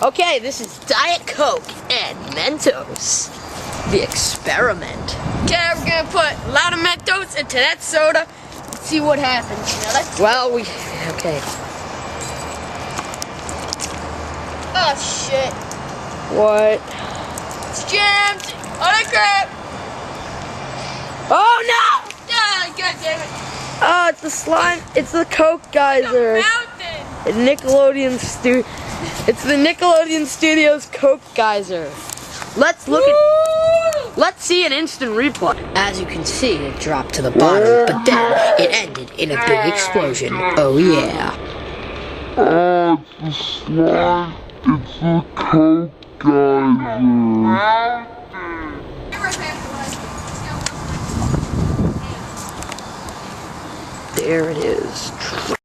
Okay, this is Diet Coke and Mentos. The experiment. Okay, we're gonna put a lot of Mentos into that soda and see what happens. Now let's. Okay. Oh shit! What? It's jammed. Oh crap! Oh no! Ah, God damn it! Oh, it's the slime. It's the Coke geyser. Mountain. It's the Nickelodeon Studios Coke geyser. Let's see an instant replay. As you can see, it dropped to the bottom, but then it ended in a big explosion. Oh yeah. It's the slime. It's the Coke geyser. There it is.